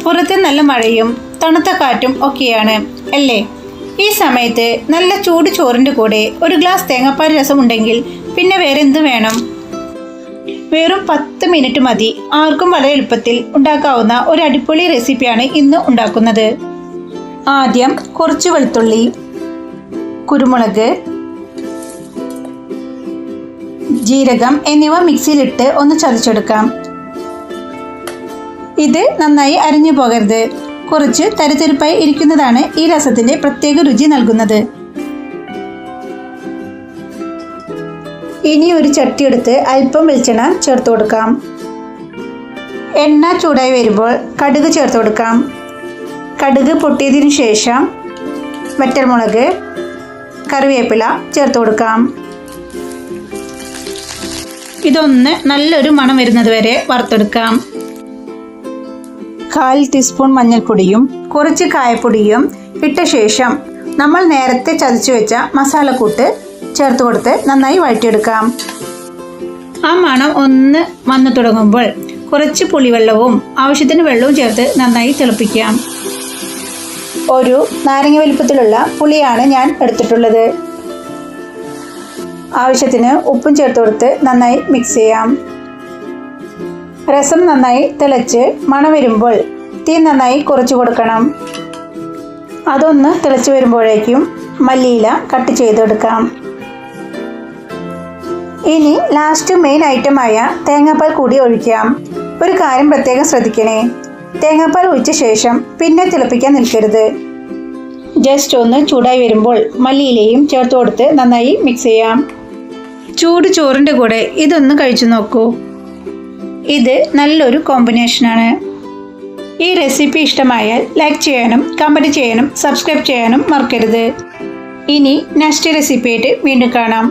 പുറത്ത് നല്ല മഴയും തണുത്ത കാറ്റും ഒക്കെയാണ് അല്ലേ? ഈ സമയത്ത് നല്ല ചൂട് ചോറിൻ്റെ കൂടെ ഒരു ഗ്ലാസ് തേങ്ങാപ്പാൽ രസം ഉണ്ടെങ്കിൽ പിന്നെ വേറെ എന്ത് വേണം? വെറും 10 മിനിറ്റ് മതി ആർക്കും വളരെ എളുപ്പത്തിൽ ഉണ്ടാക്കാവുന്ന ഒരു അടിപൊളി റെസിപ്പിയാണ് ഇന്ന് ഉണ്ടാക്കുന്നത്. ആദ്യം കുറച്ച് വെളുത്തുള്ളി, കുരുമുളക്, ജീരകം എന്നിവ മിക്സിയിലിട്ട് ഒന്ന് ചതച്ചെടുക്കാം. ഇത് നന്നായി അരിഞ്ഞു പോകരുത്. കുറച്ച് തരിതരിപ്പായി ഇരിക്കുന്നതാണ് ഈ രസത്തിന്റെ പ്രത്യേക രുചി നൽകുന്നത്. ഇനി ഒരു ചട്ടി എടുത്ത് അല്പം വെളിച്ചെണ്ണ ചേർത്ത് കൊടുക്കാം. എണ്ണ ചൂടായി വരുമ്പോൾ കടുക് ചേർത്ത് കൊടുക്കാം. കടുക് പൊട്ടിയതിനു ശേഷം വറ്റൽമുളക്, കറിവേപ്പില ചേർത്ത് കൊടുക്കാം. ഇതൊന്ന് നല്ലൊരു മണം വരുന്നത് വരെ വറുത്തെടുക്കാം. 1/4 ടീസ്പൂൺ മഞ്ഞൾപ്പൊടിയും കുറച്ച് കായപ്പൊടിയും ഇട്ട ശേഷം നമ്മൾ നേരത്തെ ചതച്ചു വെച്ച മസാലക്കൂട്ട് ചേർത്ത് കൊടുത്ത് നന്നായി വഴറ്റിയെടുക്കാം. ആ മണം ഒന്ന് വന്നു തുടങ്ങുമ്പോൾ കുറച്ച് പുളിവെള്ളവും ആവശ്യത്തിന് വെള്ളവും ചേർത്ത് നന്നായി തിളപ്പിക്കാം. ഒരു നാരങ്ങ വലിപ്പത്തിലുള്ള പുളിയാണ് ഞാൻ എടുത്തിട്ടുള്ളത്. ആവശ്യത്തിന് ഉപ്പും ചേർത്ത് കൊടുത്ത് നന്നായി മിക്സ് ചെയ്യാം. രസം നന്നായി തിളച്ച് മണം വരുമ്പോൾ തീ നന്നായി കുറച്ച് കൊടുക്കണം. അതൊന്ന് തിളച്ച് വരുമ്പോഴേക്കും മല്ലിയില കട്ട് ചെയ്തെടുക്കാം. ഇനി ലാസ്റ്റ് മെയിൻ ഐറ്റമായ തേങ്ങാപ്പാൽ കൂടി ഒഴിക്കാം. ഒരു കാര്യം പ്രത്യേകം ശ്രദ്ധിക്കണേ, തേങ്ങാപ്പാൽ ഒഴിച്ച ശേഷം പിന്നെ തിളപ്പിക്കാൻ നിൽക്കരുത്. ജസ്റ്റ് ഒന്ന് ചൂടായി വരുമ്പോൾ മല്ലിയിലയും ചേർത്ത് കൊടുത്ത് നന്നായി മിക്സ് ചെയ്യാം. ചൂട് ചോറിൻ്റെ കൂടെ ഇതൊന്ന് കഴിച്ചു നോക്കൂ. ഇത് നല്ലൊരു കോമ്പിനേഷനാണ്. ഈ റെസിപ്പി ഇഷ്ടമായാൽ ലൈക്ക് ചെയ്യാനും കമൻറ്റ് ചെയ്യാനും സബ്സ്ക്രൈബ് ചെയ്യാനും മറക്കരുത്. ഇനി നെക്സ്റ്റ് റെസിപ്പിയായിട്ട് വീണ്ടും കാണാം.